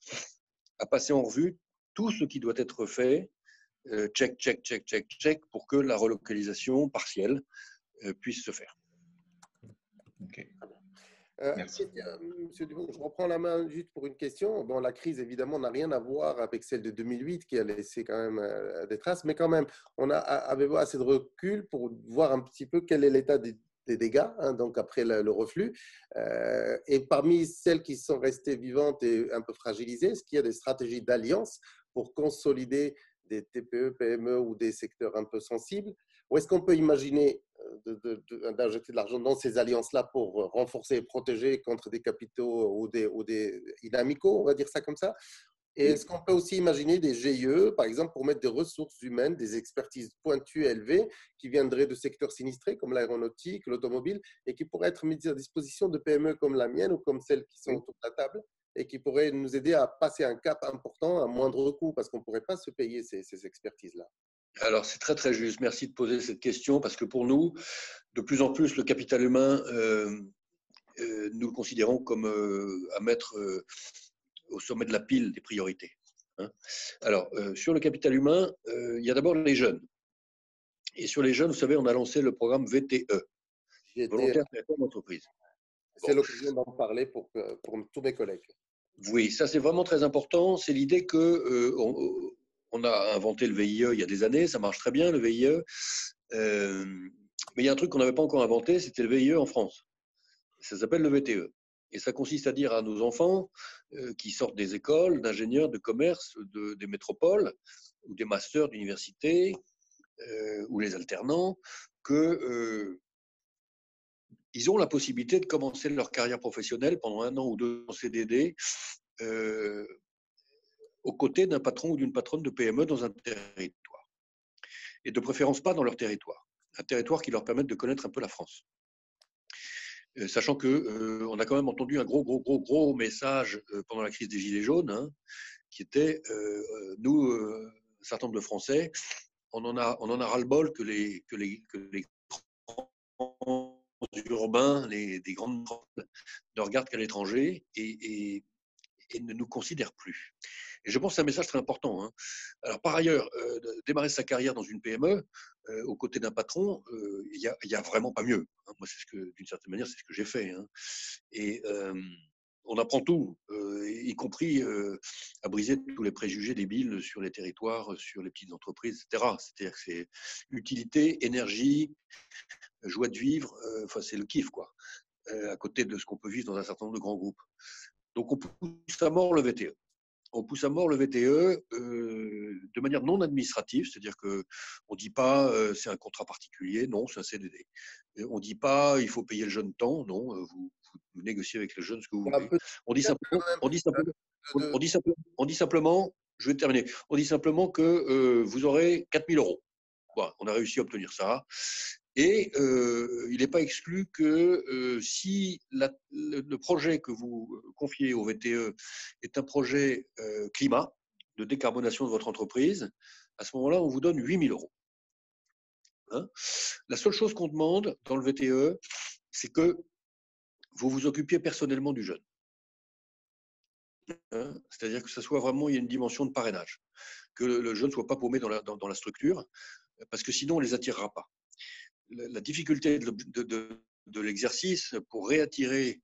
à passer en revue tout ce qui doit être fait, check, pour que la relocalisation partielle puisse se faire. Ok. Merci. Monsieur Dubon, je reprends la main juste pour une question. Bon, la crise, évidemment, n'a rien à voir avec celle de 2008 qui a laissé quand même des traces, mais quand même, avez-vous assez de recul pour voir un petit peu quel est l'état des dégâts, hein, donc après le reflux. Et parmi celles qui sont restées vivantes et un peu fragilisées, est-ce qu'il y a des stratégies d'alliance pour consolider des TPE, PME ou des secteurs un peu sensibles? Ou est-ce qu'on peut imaginer d'injecter de l'argent dans ces alliances-là pour renforcer et protéger contre des capitaux ou des inamicaux, on va dire ça comme ça? Et est-ce qu'on peut aussi imaginer des GIE, par exemple, pour mettre des ressources humaines, des expertises pointues élevées qui viendraient de secteurs sinistrés comme l'aéronautique, l'automobile, et qui pourraient être mises à disposition de PME comme la mienne ou comme celles qui sont autour de la table et qui pourrait nous aider à passer un cap important à moindre coût parce qu'on ne pourrait pas se payer ces expertises-là. Alors, c'est très, très juste. Merci de poser cette question parce que pour nous, de plus en plus, le capital humain, nous le considérons comme à mettre au sommet de la pile des priorités. Hein. Alors, sur le capital humain, il y a d'abord les jeunes. Et sur les jeunes, vous savez, on a lancé le programme VTE, Volontaire Territoire d'entreprise. C'est l'occasion d'en parler pour tous mes collègues. Oui, ça c'est vraiment très important. C'est l'idée que on a inventé le VIE il y a des années, ça marche très bien le VIE. Mais il y a un truc qu'on n'avait pas encore inventé, c'était le VIE en France. Ça s'appelle le VTE. Et ça consiste à dire à nos enfants qui sortent des écoles, d'ingénieurs, de commerce, des métropoles, ou des masters d'université, ou les alternants, que ils ont la possibilité de commencer leur carrière professionnelle pendant 1 an ou 2 en CDD aux côtés d'un patron ou d'une patronne de PME dans un territoire. Et de préférence pas dans leur territoire. Un territoire qui leur permette de connaître un peu la France. Sachant que on a quand même entendu un gros message pendant la crise des Gilets jaunes, hein, qui était nous, un certain nombre de Français, on en a ras-le-bol que les grands urbains, des grandes métropoles ne regardent qu'à l'étranger et ne nous considèrent plus. Et je pense que c'est un message très important. Hein. Alors, par ailleurs, démarrer sa carrière dans une PME, aux côtés d'un patron, il y a vraiment pas mieux. Hein. Moi, d'une certaine manière, c'est ce que j'ai fait. Hein. Et on apprend tout, y compris à briser tous les préjugés débiles sur les territoires, sur les petites entreprises, etc. C'est-à-dire que c'est utilité, énergie, joie de vivre, enfin, c'est le kiff, quoi, à côté de ce qu'on peut vivre dans un certain nombre de grands groupes. Donc, on pousse à mort le VTE. On pousse à mort le VTE de manière non administrative, c'est-à-dire qu'on ne dit pas c'est un contrat particulier, non, c'est un CDD. On ne dit pas il faut payer le jeune temps, non, vous négociez avec le jeune ce que vous voulez. On dit simplement, je vais terminer, on dit simplement que vous aurez 4 000 €. Voilà, on a réussi à obtenir ça. Et il n'est pas exclu que si le projet que vous confiez au VTE est un projet climat, de décarbonation de votre entreprise, à ce moment-là, on vous donne 8 000 €. Hein. La seule chose qu'on demande dans le VTE, c'est que vous vous occupiez personnellement du jeune. Hein. C'est-à-dire que ça soit vraiment, il y a une dimension de parrainage, que le jeune ne soit pas paumé dans la structure, parce que sinon, on ne les attirera pas. La difficulté de l'exercice pour réattirer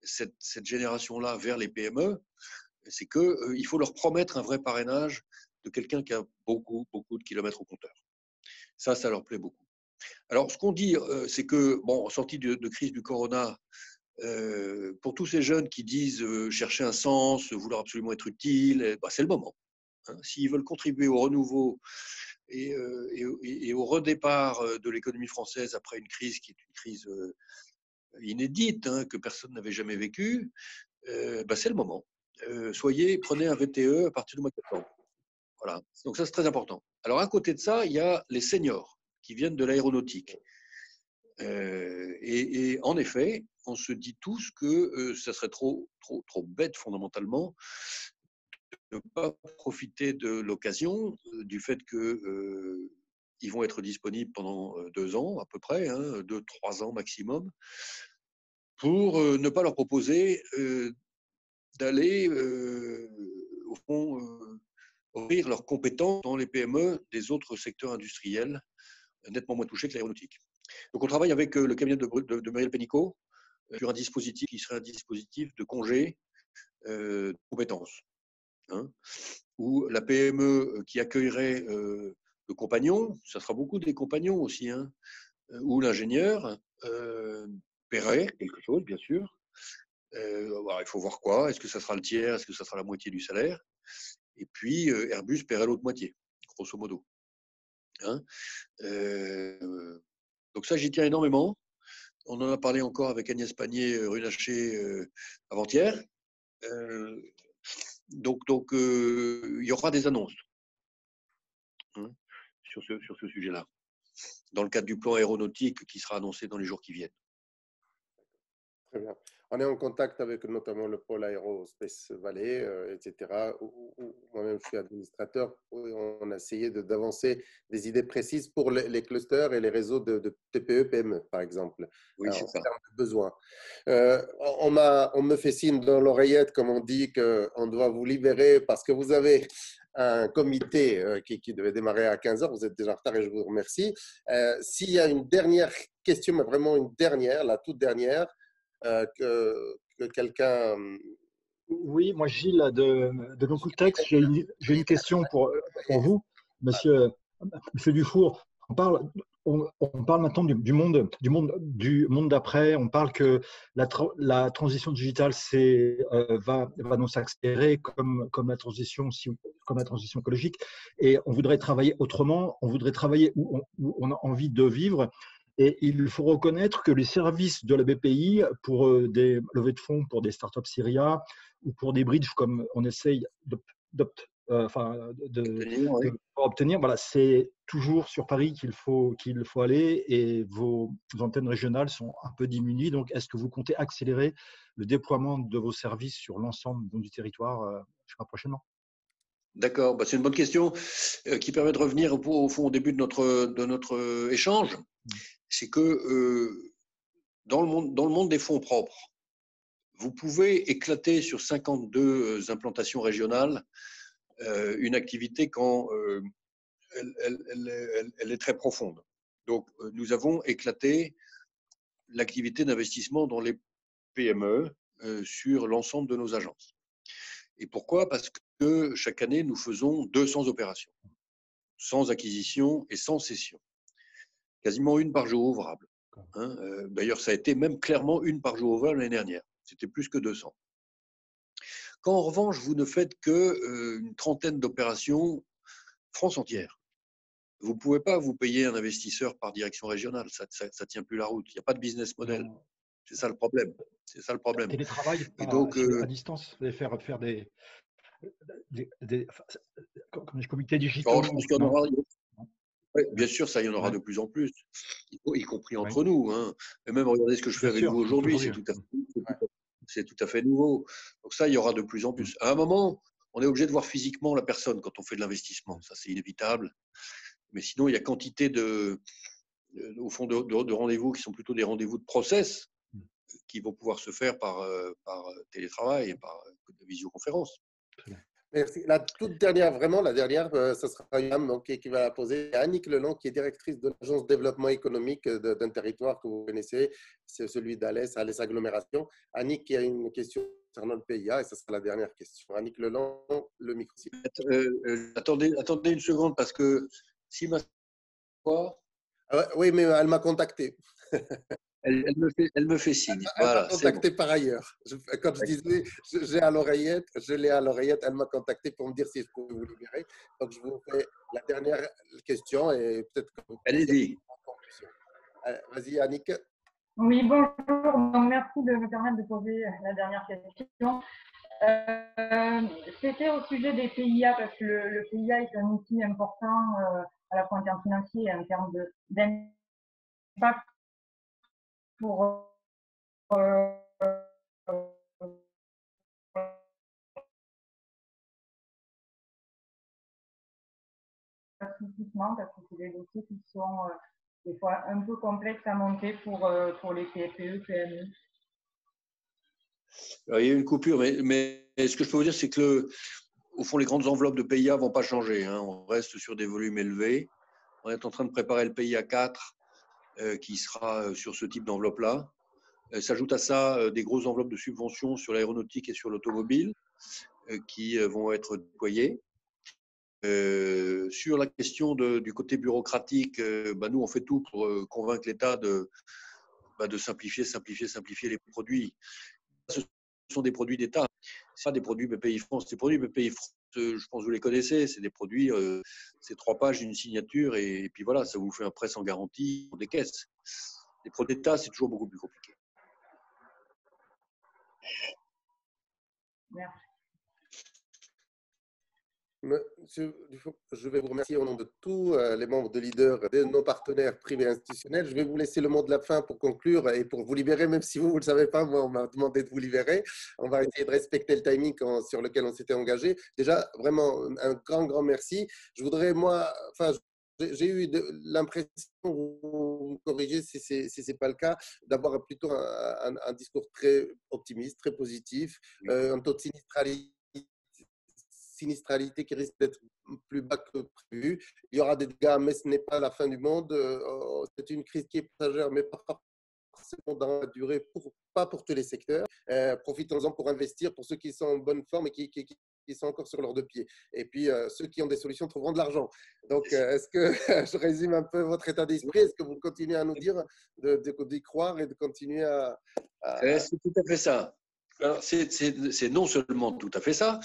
cette génération-là vers les PME, c'est qu'il faut leur promettre un vrai parrainage de quelqu'un qui a beaucoup de kilomètres au compteur. Ça leur plaît beaucoup. Alors, ce qu'on dit, c'est que, bon, en sortie de crise du corona, pour tous ces jeunes qui disent chercher un sens, vouloir absolument être utile, bah, c'est le moment. Hein. S'ils veulent contribuer au renouveau et au redépart de l'économie française après une crise qui est une crise inédite, hein, que personne n'avait jamais vécue, bah, c'est le moment. Prenez un VTE à partir du mois de septembre. Voilà. Donc ça, c'est très important. Alors, à côté de ça, il y a les seniors qui viennent de l'aéronautique. Et en effet, on se dit tous que ça serait trop bête fondamentalement de ne pas profiter de l'occasion, du fait qu'ils vont être disponibles pendant 2 ans à peu près, hein, 2-3 ans maximum, pour ne pas leur proposer d'aller, au fond, offrir leurs compétences dans les PME des autres secteurs industriels nettement moins touchés que l'aéronautique. Donc on travaille avec le cabinet de Muriel Pénicaud sur un dispositif qui serait un dispositif de congé de compétences. Hein, où la PME qui accueillerait le compagnon, ça sera beaucoup des compagnons aussi, hein, ou l'ingénieur paierait quelque chose, bien sûr. Il faut voir quoi. Est-ce que ça sera le tiers? Est-ce que ça sera la moitié du salaire? Et puis Airbus paierait l'autre moitié, grosso modo. Hein, donc ça, j'y tiens énormément. On en a parlé encore avec Agnès Pannier-Runacher avant-hier. Donc, il y aura des annonces, hein, sur ce sujet-là, dans le cadre du plan aéronautique qui sera annoncé dans les jours qui viennent. Très bien. On est en contact avec notamment le pôle Aerospace Valley, etc., où moi-même je suis administrateur. Où on a essayé d'avancer des idées précises pour les clusters et les réseaux de TPE-PME, par exemple, Oui, c'est en ça. termes de besoins. On me fait signe dans l'oreillette, comme on dit, qu'on doit vous libérer parce que vous avez un comité qui devait démarrer à 15h. Vous êtes déjà en retard et je vous remercie. S'il y a une dernière question, mais vraiment une dernière, la toute dernière, que quelqu'un. Oui, moi Gilles de Concultex, j'ai une question pour vous, monsieur Dufour. On parle maintenant du monde d'après. On parle que la transition digitale va nous s'accélérer comme la transition écologique. Et on voudrait travailler autrement. On voudrait travailler où on a envie de vivre. Et il faut reconnaître que les services de la BPI pour des levées de fonds pour des startups Syria ou pour des bridges comme on essaye obtenir, voilà, c'est toujours sur Paris qu'il faut aller et vos antennes régionales sont un peu diminuées. Donc, est-ce que vous comptez accélérer le déploiement de vos services sur l'ensemble du territoire prochainement? D'accord, bah, c'est une bonne question qui permet de revenir au fond au début de notre échange. C'est que dans le monde des fonds propres, vous pouvez éclater sur 52 implantations régionales une activité quand elle est très profonde. Donc, nous avons éclaté l'activité d'investissement dans les PME sur l'ensemble de nos agences. Et pourquoi? Parce que chaque année, nous faisons 200 opérations, sans acquisition et sans cession. Quasiment une par jour ouvrable. Hein. D'ailleurs, ça a été même clairement une par jour ouvrable l'année dernière. C'était plus que 200. Quand en revanche, vous ne faites qu'une trentaine d'opérations France entière, vous ne pouvez pas vous payer un investisseur par direction régionale. Ça ne tient plus la route. Il n'y a pas de business model. C'est ça le problème. C'est ça le problème. Télétravail et donc, à distance, faire des comités digitaux. Je pense qu'il y en aura. Oui, bien sûr, ça, il y en aura de plus en plus, y compris entre nous. Hein. Et même, regardez ce que je fais avec vous aujourd'hui, c'est tout à fait nouveau. Donc ça, il y aura de plus en plus. À un moment, on est obligé de voir physiquement la personne quand on fait de l'investissement. Ça, c'est inévitable. Mais sinon, il y a quantité au fond, de rendez-vous qui sont plutôt des rendez-vous de process qui vont pouvoir se faire par télétravail et par visioconférence. Merci. La toute dernière, vraiment la dernière, ce sera Yann donc, qui va la poser. Annick Leland, qui est directrice de l'Agence de développement économique d'un territoire que vous connaissez, c'est celui d'Alès Agglomération. Annick, qui a une question concernant le PIA, et ce sera la dernière question. Annick Leland, le micro. Attendez une seconde, parce que si ma... Oui, mais elle m'a contacté. Elle me fait signe. Elle voilà, m'a contacté par ailleurs. Quand je disais, je l'ai à l'oreillette, elle m'a contacté pour me dire si je pouvais vous libérer. Donc, je vous fais la dernière question et peut-être que vous... Allez-y. Vas-y, Annick. Oui, bonjour. Donc, merci de me permettre de poser la dernière question. C'était au sujet des PIA, parce que le PIA est un outil important à la fois en termes financiers et en termes d'impact pour parce que c'est des dossiers qui sont des fois un peu complexes à monter pour les TPE, PME. Alors, il y a une coupure, mais ce que je peux vous dire, c'est que au fond, les grandes enveloppes de PIA ne vont pas changer. Hein. On reste sur des volumes élevés. On est en train de préparer le PIA 4 qui sera sur ce type d'enveloppe-là. S'ajoute à ça des grosses enveloppes de subventions sur l'aéronautique et sur l'automobile qui vont être déployées. Sur la question du côté bureaucratique, nous, on fait tout pour convaincre l'État de simplifier les produits. Ce sont des produits d'État, ce pas des produits BPI France. Ces produits BPI France, je pense que vous les connaissez, c'est des produits, c'est 3 pages, une signature, et puis voilà, ça vous fait un prêt sans garantie pour des caisses. Les produits d'État, c'est toujours beaucoup plus compliqué. Merci. Monsieur Dufour, je vais vous remercier au nom de tous les membres de Leader, de nos partenaires privés et institutionnels. Je vais vous laisser le mot de la fin pour conclure et pour vous libérer, même si vous ne le savez pas, moi, on m'a demandé de vous libérer. On va essayer de respecter le timing sur lequel on s'était engagé. Déjà, vraiment, un grand merci. Je voudrais, moi, enfin, j'ai eu l'impression, vous me corrigez si ce n'est pas le cas, d'avoir plutôt un discours très optimiste, très positif, un taux de sinistralité qui risque d'être plus bas que prévu. Il y aura des dégâts, mais ce n'est pas la fin du monde. C'est une crise qui est passagère, mais pas forcément dans la durée, pas pour tous les secteurs. Profitons-en pour investir pour ceux qui sont en bonne forme et qui sont encore sur leurs deux pieds. Et puis, ceux qui ont des solutions trouveront de l'argent. Donc, est-ce que je résume un peu votre état d'esprit? Est-ce que vous continuez à nous dire d'y croire et de continuer à… C'est tout à fait ça. Alors, c'est non seulement tout à fait ça,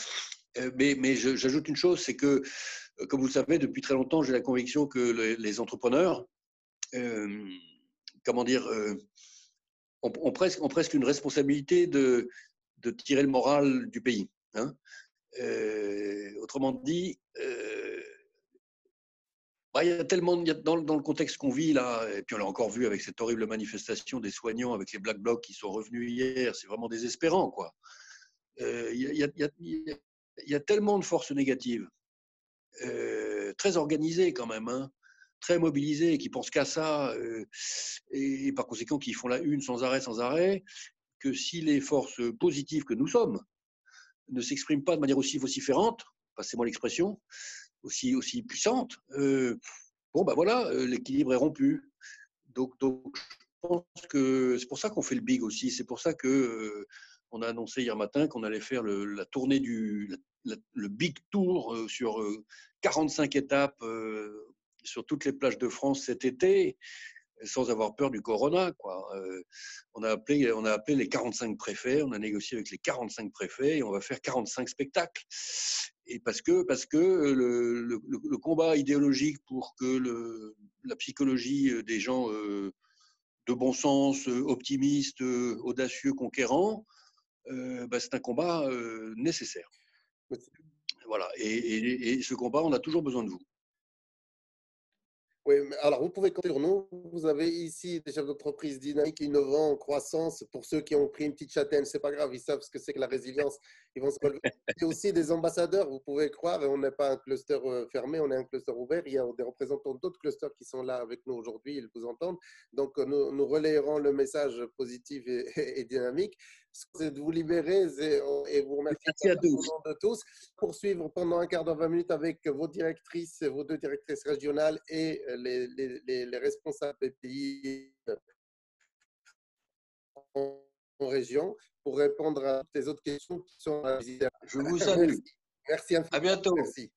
mais j'ajoute une chose, c'est que, comme vous le savez, depuis très longtemps, j'ai la conviction que les entrepreneurs, comment dire, ont presque une responsabilité de tirer le moral du pays. Hein. Autrement dit, il y a tellement, dans le contexte qu'on vit là, et puis on l'a encore vu avec cette horrible manifestation des soignants avec les Black Blocs qui sont revenus hier, c'est vraiment désespérant, quoi. Il y a tellement de forces négatives, très organisées quand même, hein, très mobilisées, qui pensent qu'à ça, et par conséquent qui font la une sans arrêt, que si les forces positives que nous sommes ne s'expriment pas de manière aussi vociférante, passez-moi l'expression, aussi puissante, bon ben voilà, l'équilibre est rompu. Donc je pense que c'est pour ça qu'on fait le big aussi, c'est pour ça que on a annoncé hier matin qu'on allait faire la tournée le big tour sur 45 étapes sur toutes les plages de France cet été, sans avoir peur du corona, quoi. On a appelé les 45 préfets, on a négocié avec les 45 préfets et on va faire 45 spectacles. Et parce que le combat idéologique pour que la psychologie des gens de bon sens, optimistes, audacieux, conquérants, c'est un combat nécessaire. Voilà. Et ce combat, on a toujours besoin de vous. Oui, alors vous pouvez compter sur nous. Vous avez ici des chefs d'entreprise dynamiques, innovants, en croissance. Pour ceux qui ont pris une petite châtaigne, c'est pas grave, ils savent ce que c'est que la résilience. Ils vont se relever. Il y a aussi des ambassadeurs, vous pouvez croire, et on n'est pas un cluster fermé, on est un cluster ouvert. Il y a des représentants d'autres clusters qui sont là avec nous aujourd'hui, ils vous entendent. Donc nous relayerons le message positif et dynamique. C'est de vous libérer et vous remercier au nom de tous. Poursuivre pendant un quart d'heure, 20 minutes avec vos directrices, vos deux directrices régionales et les responsables des pays en région pour répondre à toutes les autres questions qui sont à visiter. Je vous salue. Merci infiniment. À bientôt. Merci.